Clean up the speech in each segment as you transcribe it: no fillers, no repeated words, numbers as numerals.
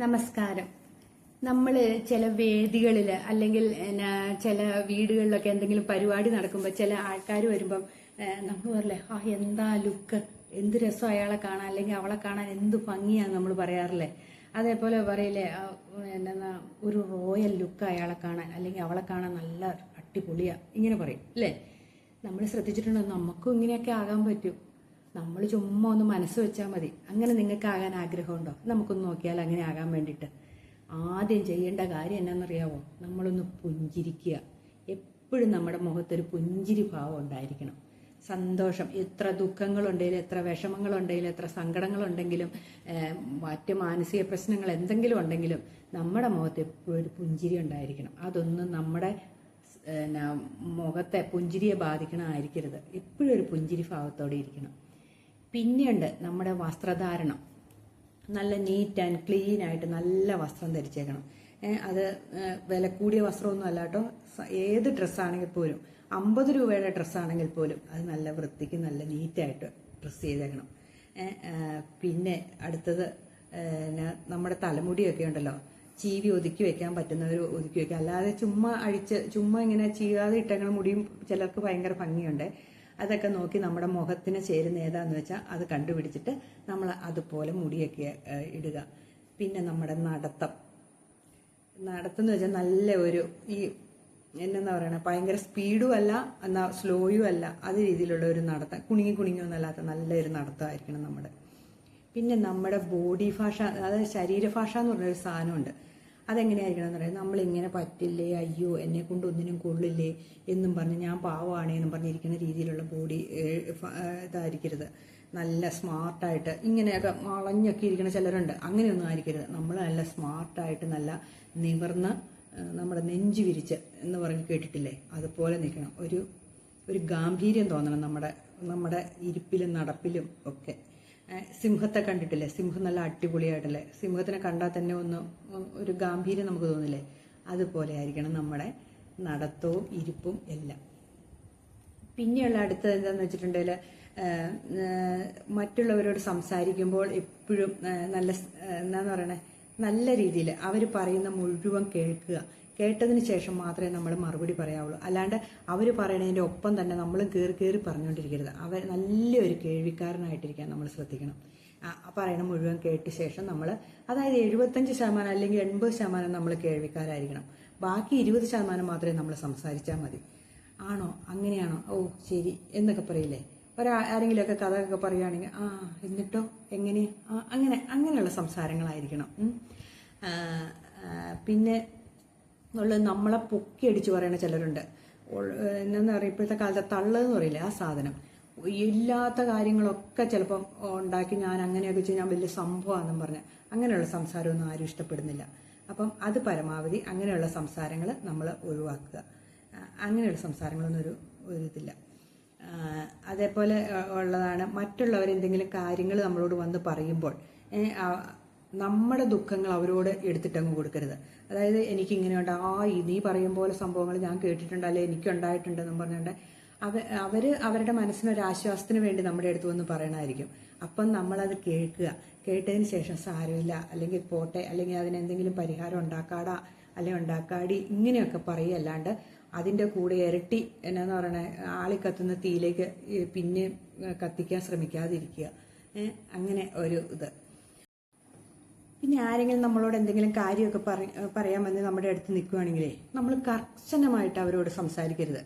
നമസ്കാരം. നമ്മൾ ചില വേദികളിൽ അല്ലെങ്കിൽ ചില വീടുകളിലൊക്കെ എന്തെങ്കിലും പരിപാടി നടക്കുമ്പോൾ ചില ആൾക്കാർ വരുമ്പം നമ്മൾ പറയല്ലേ, എന്താ ലുക്ക്, എന്ത് രസം അയാളെ കാണാൻ അല്ലെങ്കിൽ അവളെ കാണാൻ എന്ത് ഭംഗിയാന്ന് നമ്മൾ പറയാറില്ലേ. അതേപോലെ പറയില്ലേ, എന്നാ ഒരു റോയൽ ലുക്ക് അയാളെ കാണാൻ അല്ലെങ്കിൽ അവളെ കാണാൻ നല്ല അടിപൊളിയാ, ഇങ്ങനെ പറയും അല്ലേ. നമ്മൾ ശ്രദ്ധിച്ചിട്ടുണ്ടോ, നമുക്കും ഇങ്ങനെയൊക്കെ ആകാൻ പറ്റും. നമ്മൾ ചുമ്മാ ഒന്ന് മനസ്സ് വെച്ചാൽ മതി. അങ്ങനെ നിങ്ങൾക്ക് ആകാൻ ആഗ്രഹമുണ്ടോ? നമുക്കൊന്ന് നോക്കിയാൽ അങ്ങനെ ആകാൻ വേണ്ടിയിട്ട് ആദ്യം ചെയ്യേണ്ട കാര്യം എന്നാണെന്നറിയാവോ? നമ്മളൊന്ന് പുഞ്ചിരിക്കുക. എപ്പോഴും നമ്മുടെ മുഖത്തൊരു പുഞ്ചിരി ഭാവം ഉണ്ടായിരിക്കണം. സന്തോഷം. എത്ര ദുഃഖങ്ങളുണ്ടെങ്കിലും, എത്ര വിഷമങ്ങളുണ്ടെങ്കിലും, എത്ര സങ്കടങ്ങളുണ്ടെങ്കിലും, മറ്റ് മാനസിക പ്രശ്നങ്ങൾ എന്തെങ്കിലും ഉണ്ടെങ്കിലും നമ്മുടെ മുഖത്ത് എപ്പോഴും ഒരു പുഞ്ചിരി ഉണ്ടായിരിക്കണം. അതൊന്നും നമ്മുടെ മുഖത്തെ പുഞ്ചിരിയെ ബാധിക്കണമായിരിക്കരുത്. എപ്പോഴും ഒരു പുഞ്ചിരി ഭാവത്തോടെ ഇരിക്കണം. പിന്നെയുണ്ട് നമ്മുടെ വസ്ത്രധാരണം. നല്ല നീറ്റ് ആൻഡ് ക്ലീൻ ആയിട്ട് നല്ല വസ്ത്രം ധരിച്ചേക്കണം. അത് വില കൂടിയ വസ്ത്രമൊന്നും അല്ല കേട്ടോ. ഏത് ഡ്രസ്സാണെങ്കിൽ പോലും, 50 രൂപയുടെ ഡ്രസ്സാണെങ്കിൽ പോലും അത് നല്ല വൃത്തിക്ക് നല്ല നീറ്റായിട്ട് ഡ്രസ്സ് ചെയ്തേക്കണം. പിന്നെ അടുത്തത്, നമ്മുടെ തലമുടിയൊക്കെ ഉണ്ടല്ലോ, ചീവി ഒതുക്കി വെക്കാൻ പറ്റുന്നവർ ഒതുക്കി വെക്കുക. അല്ലാതെ ചുമ്മാ ഇങ്ങനെ ചീവാതെ ഇട്ടേക്കണ മുടിയും ചിലർക്ക് ഭയങ്കര ഭംഗിയുണ്ട്. അതൊക്കെ നോക്കി നമ്മുടെ മുഖത്തിന് ചേരുന്ന ഏതാന്ന് വെച്ചാൽ അത് കണ്ടുപിടിച്ചിട്ട് നമ്മൾ അതുപോലെ മുടിയൊക്കെ ഇടുക. പിന്നെ നമ്മുടെ നടത്തം എന്ന് വെച്ചാൽ നല്ല ഒരു എന്നാ പറയണേ, ഭയങ്കര സ്പീഡും അല്ല എന്നാൽ സ്ലോയും അല്ല, അത് രീതിയിലുള്ള ഒരു നടത്തം. കുണുങ്ങിയൊന്നും അല്ലാത്ത നല്ലൊരു നടത്തമായിരിക്കണം നമ്മുടെ. പിന്നെ നമ്മുടെ ബോഡി ഭാഷ, അതായത് ശരീരഭാഷ എന്ന് പറഞ്ഞൊരു സാധനമുണ്ട്. അതെങ്ങനെയായിരിക്കണം എന്ന് പറയുന്നത്, നമ്മളിങ്ങനെ പറ്റില്ലേ, അയ്യോ എന്നെ കൊണ്ട് ഒന്നിനും കൊള്ളില്ലേ എന്നും പറഞ്ഞ് ഞാൻ പാവമാണേന്നും പറഞ്ഞിരിക്കുന്ന രീതിയിലുള്ള ബോഡി ഇതായിരിക്കരുത്. നല്ല സ്മാർട്ടായിട്ട് ഇങ്ങനെയൊക്കെ വളഞ്ഞൊക്കെ ഇരിക്കുന്ന ചിലരുണ്ട്. അങ്ങനെയൊന്നും ആയിരിക്കരുത്. നമ്മൾ നല്ല സ്മാർട്ടായിട്ട് നല്ല നിവർന്ന് നമ്മുടെ നെഞ്ചു വിരിച്ച് എന്ന് പറഞ്ഞ് കേട്ടിട്ടില്ലേ, അതുപോലെ നിൽക്കണം. ഒരു ഗാംഭീര്യം തോന്നണം നമ്മുടെ ഇരിപ്പിലും നടപ്പിലും ഒക്കെ. സിംഹത്തെ കണ്ടിട്ടില്ലേ? സിംഹം നല്ല അടിപൊളിയായിട്ടല്ലേ? സിംഹത്തിനെ കണ്ടാൽ തന്നെ ഒരു ഗാംഭീര്യം നമുക്ക് തോന്നില്ലേ? അതുപോലെ ആയിരിക്കണം നമ്മുടെ നടത്തവും ഇരിപ്പും എല്ലാം. പിന്നെയുള്ള അടുത്തത് എന്താണെന്ന് വെച്ചിട്ടുണ്ടെങ്കിൽ, മറ്റുള്ളവരോട് സംസാരിക്കുമ്പോൾ എപ്പോഴും എന്താന്ന് പറയണേ, നല്ല രീതിയിൽ അവർ പറയുന്ന മുഴുവൻ കേൾക്കുക. കേട്ടതിന് ശേഷം മാത്രമേ നമ്മൾ മറുപടി പറയാവുള്ളൂ. അല്ലാണ്ട് അവർ പറയണതിൻ്റെ ഒപ്പം തന്നെ നമ്മളും കയറി പറഞ്ഞുകൊണ്ടിരിക്കരുത്. അവർ നല്ലൊരു കേൾവിക്കാരനായിട്ടിരിക്കാൻ നമ്മൾ ശ്രദ്ധിക്കണം. പറയണ മുഴുവൻ കേട്ട ശേഷം നമ്മൾ, അതായത് 75% അല്ലെങ്കിൽ 80% നമ്മൾ കേൾവിക്കാരായിരിക്കണം. ബാക്കി 20% മാത്രമേ നമ്മൾ സംസാരിച്ചാൽ മതി. ആണോ, അങ്ങനെയാണോ, ഓ ശരി എന്നൊക്കെ പറയില്ലേ. ആരെങ്കിലുമൊക്കെ കഥയൊക്കെ പറയുകയാണെങ്കിൽ എന്നിട്ടോ എങ്ങനെ, അങ്ങനെയുള്ള സംസാരങ്ങളായിരിക്കണം. പിന്നെ നമ്മളെ പൊക്കി അടിച്ച് പറയുന്ന ചിലരുണ്ട്. എന്താ പറയുക, ഇപ്പോഴത്തെ കാലത്തെ തള്ളെന്ന് പറയില്ലേ, ആ സാധനം. ഇല്ലാത്ത കാര്യങ്ങളൊക്കെ ചിലപ്പം ഉണ്ടാക്കി ഞാൻ അങ്ങനെയൊക്കെ ചെയ്ത് ഞാൻ വലിയ സംഭവമാണെന്നും പറഞ്ഞ് അങ്ങനെയുള്ള സംസാരമൊന്നും ആരും ഇഷ്ടപ്പെടുന്നില്ല. അപ്പം അത് പരമാവധി അങ്ങനെയുള്ള സംസാരങ്ങൾ നമ്മൾ ഒഴിവാക്കുക. അങ്ങനെയുള്ള സംസാരങ്ങളൊന്നും ഒരു ഇതില്ല. അതേപോലെ ഉള്ളതാണ്, മറ്റുള്ളവരെന്തെങ്കിലും കാര്യങ്ങൾ നമ്മളോട് വന്ന് പറയുമ്പോൾ നമ്മുടെ ദുഃഖങ്ങൾ അവരോട് എടുത്തിട്ടങ്ങ് കൊടുക്കരുത്. അതായത് എനിക്കിങ്ങനെയുണ്ട്, നീ പറയും പോലെ സംഭവങ്ങൾ ഞാൻ കേട്ടിട്ടുണ്ട്, അല്ലെ എനിക്കുണ്ടായിട്ടുണ്ടെന്നും പറഞ്ഞുകൊണ്ട് അവരുടെ മനസ്സിനൊരാശ്വാസത്തിന് വേണ്ടി നമ്മുടെ അടുത്ത് വന്ന് പറയണമായിരിക്കും. അപ്പം നമ്മളത് കേൾക്കുക. കേട്ടതിന് ശേഷം സാരമില്ല, അല്ലെങ്കിൽ പോട്ടെ, അല്ലെങ്കിൽ അതിനെന്തെങ്കിലും പരിഹാരം ഉണ്ടാക്കാടാ, അല്ലെങ്കിൽ ഉണ്ടാക്കാടി, ഇങ്ങനെയൊക്കെ പറയുകയല്ലാണ്ട് അതിൻ്റെ കൂടെ ഇരട്ടി എന്നാന്ന് പറയണേ, ആളിക്കത്തുന്ന തീയിലേക്ക് പിന്നെ കത്തിക്കാൻ ശ്രമിക്കാതിരിക്കുക. അങ്ങനെ ഒരു ഇത്. പിന്നെ ആരെങ്കിലും നമ്മളോട് എന്തെങ്കിലും കാര്യമൊക്കെ പറയാൻ വന്ന് നമ്മുടെ അടുത്ത് നിൽക്കുകയാണെങ്കിലേ നമ്മൾ കർശനമായിട്ട് അവരോട് സംസാരിക്കരുത്.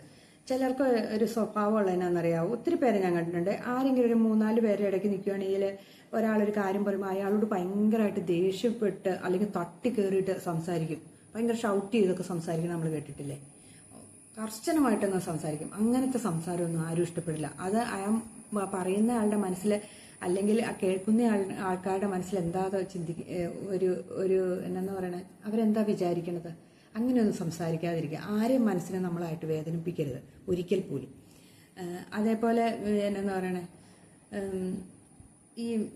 ചിലർക്ക് ഒരു സ്വഭാവമുള്ള എന്നാണെന്നറിയാവോ, ഒത്തിരി പേരെ ഞാൻ കണ്ടിട്ടുണ്ട്. ആരെങ്കിലും ഒരു 3-4 പേരുടെ ഇടയ്ക്ക് നിൽക്കുകയാണെങ്കിൽ ഒരാളൊരു കാര്യം പറയുമ്പോൾ അയാളോട് ഭയങ്കരമായിട്ട് ദേഷ്യപ്പെട്ട് അല്ലെങ്കിൽ തട്ടി കയറിയിട്ട് സംസാരിക്കും. ഭയങ്കര ഷൗട്ട് ചെയ്തൊക്കെ സംസാരിക്കണം നമ്മൾ കേട്ടിട്ടില്ലേ. കർശനമായിട്ടൊന്ന് സംസാരിക്കും. അങ്ങനത്തെ സംസാരമൊന്നും ആരും ഇഷ്ടപ്പെടില്ല. അത് പറയുന്ന ആളുടെ മനസ്സിൽ അല്ലെങ്കിൽ കേൾക്കുന്ന ആൾക്കാരുടെ മനസ്സിൽ എന്താ ഒരു എന്നാന്ന് പറയണേ, അവരെന്താ വിചാരിക്കണത്, അങ്ങനെയൊന്നും സംസാരിക്കാതിരിക്കുക. ആരെയും മനസ്സിനെ നമ്മളായിട്ട് വേദനിപ്പിക്കരുത് ഒരിക്കൽ പോലും. അതേപോലെ എന്നാന്ന് പറയണേ,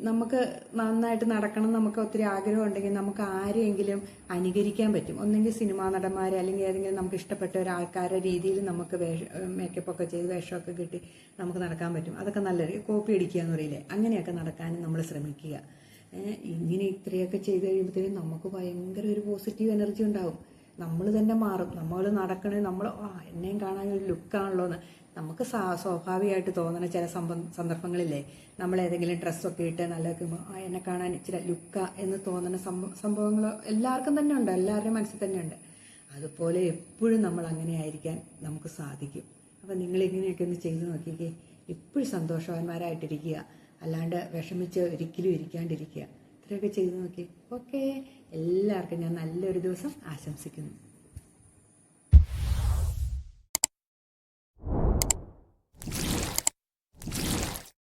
നമുക്ക് നന്നായിട്ട് നടക്കണം, നമുക്ക് ഒത്തിരി ആഗ്രഹം ഉണ്ടെങ്കിൽ നമുക്ക് ആരെയെങ്കിലും അനുകരിക്കാൻ പറ്റും. ഒന്നെങ്കിൽ സിനിമാ നടന്മാരെ അല്ലെങ്കിൽ ഏതെങ്കിലും നമുക്ക് ഇഷ്ടപ്പെട്ട ഒരാൾക്കാരുടെ രീതിയിൽ നമുക്ക് മേക്കപ്പൊക്കെ ചെയ്ത് വേഷമൊക്കെ കിട്ടി നമുക്ക് നടക്കാൻ പറ്റും. അതൊക്കെ നല്ലൊരു കോപ്പി അടിക്കുക എന്ന് പറയില്ലേ, അങ്ങനെയൊക്കെ നടക്കാനും നമ്മൾ ശ്രമിക്കുക. ഇങ്ങനെ ഇത്രയൊക്കെ ചെയ്ത് കഴിയുമ്പോഴത്തേക്കും നമുക്ക് ഭയങ്കര ഒരു പോസിറ്റീവ് എനർജി ഉണ്ടാവും. നമ്മൾ തന്നെ മാറും. നമ്മൾ നടക്കണേ നമ്മൾ എന്നെയും കാണാൻ ഒരു ലുക്കാണല്ലോ എന്ന് നമുക്ക് സ്വാഭാവികമായിട്ട് തോന്നുന്ന ചില സന്ദർഭങ്ങളില്ലേ, നമ്മൾ ഏതെങ്കിലും ഡ്രസ്സൊക്കെ ഇട്ട് നല്ല എന്നെ കാണാൻ ഇച്ചിരി ലുക്ക എന്ന് തോന്നുന്ന സംഭവങ്ങൾ എല്ലാവർക്കും തന്നെ ഉണ്ട്, എല്ലാവരുടെയും മനസ്സിൽ തന്നെയുണ്ട്. അതുപോലെ എപ്പോഴും നമ്മൾ അങ്ങനെ ആയിരിക്കാൻ നമുക്ക് സാധിക്കും. അപ്പം നിങ്ങൾ ഇങ്ങനെയൊക്കെ ഒന്ന് ചെയ്ത് നോക്കിക്കേ. എപ്പോഴും സന്തോഷവാന്മാരായിട്ടിരിക്കുക, അല്ലാണ്ട് വിഷമിച്ച് ഒരിക്കലും ഇരിക്കാണ്ടിരിക്കുക. ഇത്രയൊക്കെ ചെയ്ത് നോക്കി. ഓക്കെ, എല്ലാവർക്കും ഞാൻ നല്ലൊരു ദിവസം ആശംസിക്കുന്നു.